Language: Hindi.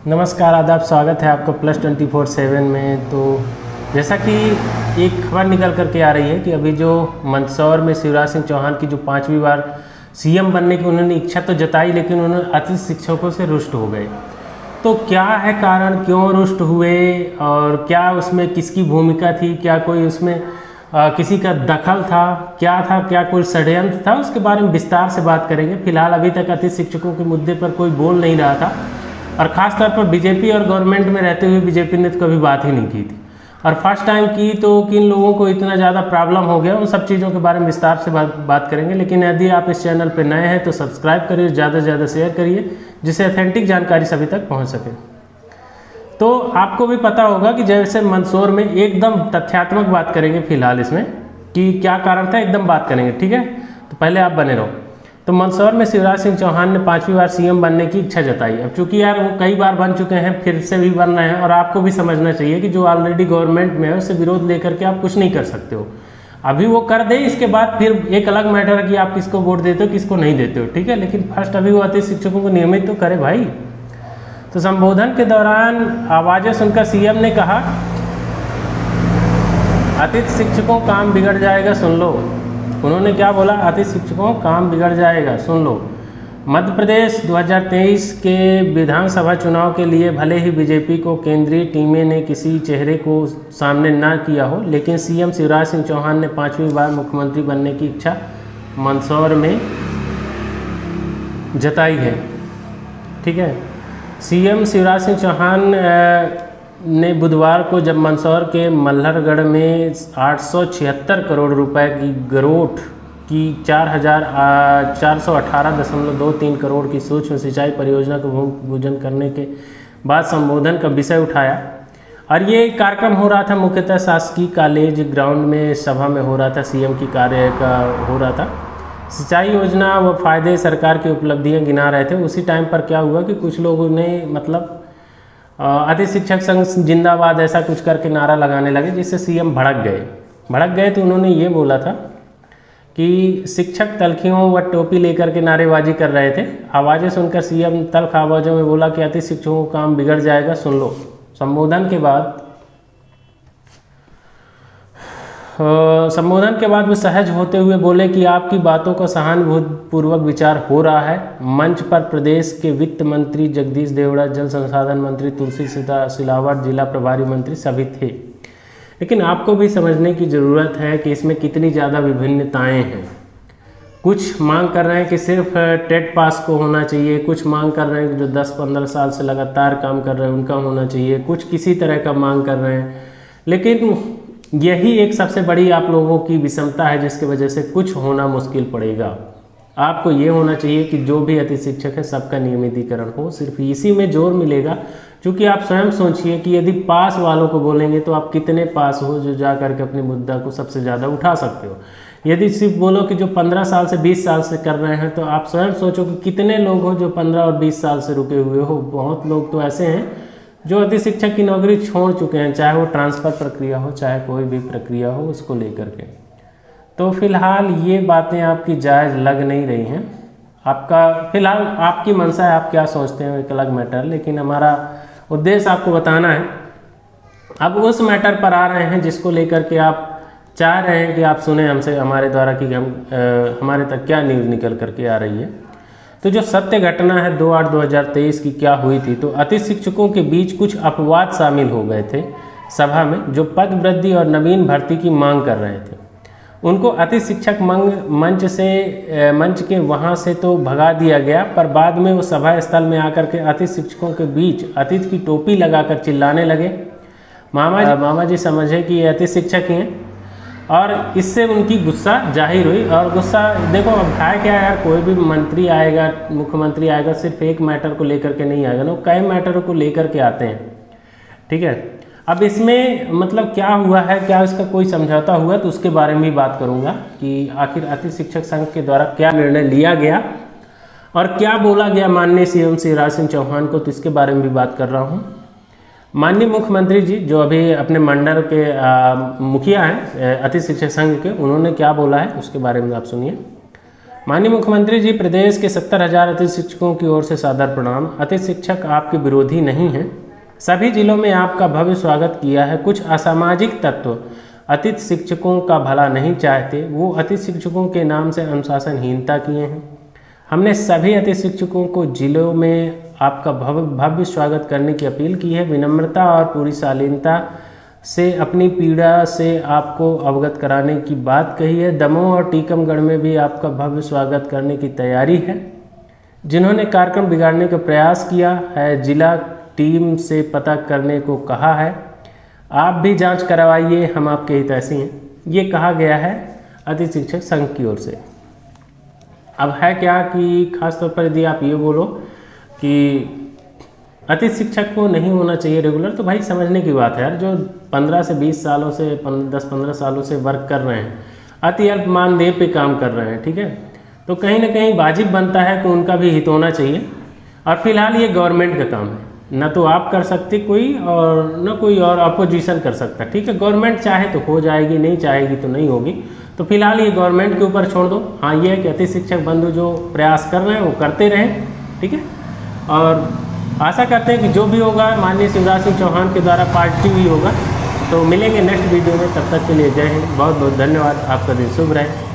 नमस्कार, आदाब, स्वागत है आपका +24/7 में। तो जैसा कि एक खबर निकल करके आ रही है कि अभी जो मंदसौर में शिवराज सिंह चौहान की जो 5वीं बार सीएम बनने की उन्होंने इच्छा तो जताई, लेकिन उन्होंने अतिथि शिक्षकों से रुष्ट हो गए। तो क्या है कारण, क्यों रुष्ट हुए और क्या उसमें किसकी भूमिका थी? क्या कोई उसमें किसी का दखल था? क्या कोई षड्यंत्र था? उसके बारे में विस्तार से बात करेंगे। फिलहाल अभी तक अतिथि शिक्षकों के मुद्दे पर कोई बोल नहीं रहा था और ख़ास तौर पर बीजेपी और गवर्नमेंट में रहते हुए बीजेपी ने तो कभी बात ही नहीं की थी, और फर्स्ट टाइम की तो किन लोगों को इतना ज़्यादा प्रॉब्लम हो गया, उन सब चीज़ों के बारे में विस्तार से बात करेंगे। लेकिन यदि आप इस चैनल पर नए हैं तो सब्सक्राइब करिए, ज़्यादा से ज़्यादा शेयर करिए, जिससे ऑथेंटिक जानकारी सभी तक पहुँच सके। तो आपको भी पता होगा कि जैसे मंदसौर में एकदम तथ्यात्मक बात करेंगे फिलहाल इसमें कि क्या कारण था, एकदम बात करेंगे, ठीक है? तो पहले आप बने रहो। तो मंदसौर में शिवराज सिंह चौहान ने 5वीं बार सीएम बनने की इच्छा जताई। अब चूंकि यार वो कई बार बन चुके हैं, फिर से भी बन रहे हैं, और आपको भी समझना चाहिए कि जो ऑलरेडी गवर्नमेंट में है उससे विरोध लेकर के आप कुछ नहीं कर सकते हो। अभी वो कर दे, इसके बाद फिर एक अलग मैटर है कि आप किसको वोट देते हो, किसको नहीं देते हो, ठीक है? लेकिन फर्स्ट अभी वो अतिथि शिक्षकों को नियमित तो करे भाई। तो संबोधन के दौरान आवाज़ें सुनकर सीएम ने कहा, अतिथि शिक्षकों काम बिगड़ जाएगा, सुन लो। उन्होंने क्या बोला? अतिथि शिक्षकों काम बिगड़ जाएगा, सुन लो। मध्य प्रदेश 2023 के विधानसभा चुनाव के लिए भले ही बीजेपी को केंद्रीय टीमें ने किसी चेहरे को सामने ना किया हो, लेकिन सीएम शिवराज सिंह चौहान ने 5वीं बार मुख्यमंत्री बनने की इच्छा मंदसौर में जताई है, ठीक है? सीएम शिवराज सिंह चौहान ने बुधवार को जब मंदसौर के मल्हरगढ़ में 876 करोड़ रुपए की गरोठ की 4,418.23 करोड़ की सूक्ष्म सिंचाई परियोजना को भूमि पूजन करने के बाद संबोधन का विषय उठाया। और ये कार्यक्रम हो रहा था मुख्यतः शासकीय कॉलेज ग्राउंड में, सभा में हो रहा था, सीएम की कार्य का हो रहा था। सिंचाई योजना व फायदे, सरकार की उपलब्धियां गिना रहे थे। उसी टाइम पर क्या हुआ कि कुछ लोगों ने मतलब अतिथि शिक्षक संघ जिंदाबाद ऐसा कुछ करके नारा लगाने लगे, जिससे सीएम भड़क गए। तो उन्होंने ये बोला था कि शिक्षक तलखियों व टोपी लेकर के नारेबाजी कर रहे थे। आवाज़ें सुनकर सीएम तल्ख आवाज़ों में बोला कि अतिथि शिक्षकों का काम बिगड़ जाएगा, सुन लो। संबोधन के बाद वो सहज होते हुए बोले कि आपकी बातों का सहानुभूतिपूर्वक विचार हो रहा है। मंच पर प्रदेश के वित्त मंत्री जगदीश देवड़ा, जल संसाधन मंत्री तुलसी सिलावट, जिला प्रभारी मंत्री सभी थे। लेकिन आपको भी समझने की ज़रूरत है कि इसमें कितनी ज़्यादा विभिन्नताएं हैं। कुछ मांग कर रहे हैं कि सिर्फ टेट पास को होना चाहिए, कुछ मांग कर रहे हैं कि जो 10-15 साल से लगातार काम कर रहे हैं उनका होना चाहिए, कुछ किसी तरह का मांग कर रहे हैं। लेकिन यही एक सबसे बड़ी आप लोगों की विषमता है, जिसकी वजह से कुछ होना मुश्किल पड़ेगा। आपको ये होना चाहिए कि जो भी अतिथि शिक्षक है सबका नियमितीकरण हो, सिर्फ इसी में जोर मिलेगा। क्योंकि आप स्वयं सोचिए कि यदि पास वालों को बोलेंगे तो आप कितने पास हो जो जा करके अपने मुद्दा को सबसे ज़्यादा उठा सकते हो। यदि सिर्फ बोलो कि जो 15 साल से 20 साल से कर रहे हैं, तो आप स्वयं सोचो कि कितने लोग हो जो 15 और 20 साल से रुके हुए हो। बहुत लोग तो ऐसे हैं जो अतिथि शिक्षक की नौकरी छोड़ चुके हैं, चाहे वो ट्रांसफ़र प्रक्रिया हो, चाहे कोई भी प्रक्रिया हो, उसको लेकर के। तो फिलहाल ये बातें आपकी जायज़ लग नहीं रही हैं। आपका फिलहाल आपकी मंशा है, आप क्या सोचते हैं एक अलग मैटर, लेकिन हमारा उद्देश्य आपको बताना है। अब उस मैटर पर आ रहे हैं जिसको लेकर के आप चाह रहे हैं कि आप सुने हमसे, हमारे द्वारा कि हम हमारे तक क्या न्यूज़ निकल करके आ रही है। तो जो सत्य घटना है 2/8/2023 की क्या हुई थी, तो अतिथि शिक्षकों के बीच कुछ अपवाद शामिल हो गए थे सभा में, जो पद वृद्धि और नवीन भर्ती की मांग कर रहे थे। उनको अतिथि शिक्षक मंच के वहाँ से तो भगा दिया गया, पर बाद में वो सभा स्थल में आकर के अतिथि शिक्षकों के बीच अतिथि की टोपी लगाकर चिल्लाने लगे, मामा जी समझे कि ये अतिथि शिक्षक ही हैं, और इससे उनकी गुस्सा जाहिर हुई। और गुस्सा देखो अब है क्या यार, कोई भी मंत्री आएगा, मुख्यमंत्री आएगा, सिर्फ एक मैटर को लेकर के नहीं आएगा ना, कई मैटरों को लेकर के आते हैं, ठीक है? अब इसमें मतलब क्या हुआ है, क्या इसका कोई समझौता हुआ, तो उसके बारे में भी बात करूंगा कि आखिर अतिथि शिक्षक संघ के द्वारा क्या निर्णय लिया गया और क्या बोला गया माननीय सीएम शिवराज सिंह चौहान को, तो इसके बारे में भी बात कर रहा हूं। माननीय मुख्यमंत्री जी जो अभी अपने मंडल के मुखिया हैं अतिथि शिक्षक संघ के, उन्होंने क्या बोला है उसके बारे में आप सुनिए। माननीय मुख्यमंत्री जी, प्रदेश के 70,000 अतिथि शिक्षकों की ओर से सादर प्रणाम। अतिथि शिक्षक आपके विरोधी नहीं हैं, सभी जिलों में आपका भव्य स्वागत किया है। कुछ असामाजिक तत्व अतिथि शिक्षकों का भला नहीं चाहते, वो अतिथि शिक्षकों के नाम से अनुशासनहीनता किए हैं। हमने सभी अतिथि शिक्षकों को जिलों में आपका भव्य स्वागत करने की अपील की है। विनम्रता और पूरी शालीनता से अपनी पीड़ा से आपको अवगत कराने की बात कही है। दमोह और टीकमगढ़ में भी आपका भव्य स्वागत करने की तैयारी है। जिन्होंने कार्यक्रम बिगाड़ने का प्रयास किया है, जिला टीम से पता करने को कहा है। आप भी जांच करवाइए, हम आपके हितैषी हैं, ये कहा गया है अतिथि शिक्षक संघ की ओर से। अब है क्या कि खासतौर पर यदि आप ये बोलो कि अतिथि शिक्षक को नहीं होना चाहिए रेगुलर, तो भाई समझने की बात है यार, जो 15 से 20 सालों से 10-15 सालों से वर्क कर रहे हैं, अति अल्प मानदेय पे काम कर रहे हैं, ठीक है, तो कहीं ना कहीं वाजिब बनता है कि उनका भी हित होना चाहिए। और फिलहाल ये गवर्नमेंट का काम है, ना तो आप कर सकते कोई और ना कोई और अपोजिशन कर सकता, ठीक है। गवर्नमेंट चाहे तो हो जाएगी, नहीं चाहेगी तो नहीं होगी, तो फिलहाल ये गवर्नमेंट के ऊपर छोड़ दो। हाँ, ये है कि अतिथि शिक्षक बंधु जो प्रयास कर रहे हैं वो करते रहें, ठीक है। और आशा करते हैं कि जो भी होगा माननीय शिवराज सिंह चौहान के द्वारा पॉजिटिव ही होगा। तो मिलेंगे नेक्स्ट वीडियो में, तब तक के लिए जय हिंद, बहुत बहुत धन्यवाद, आपका दिन शुभ रहे।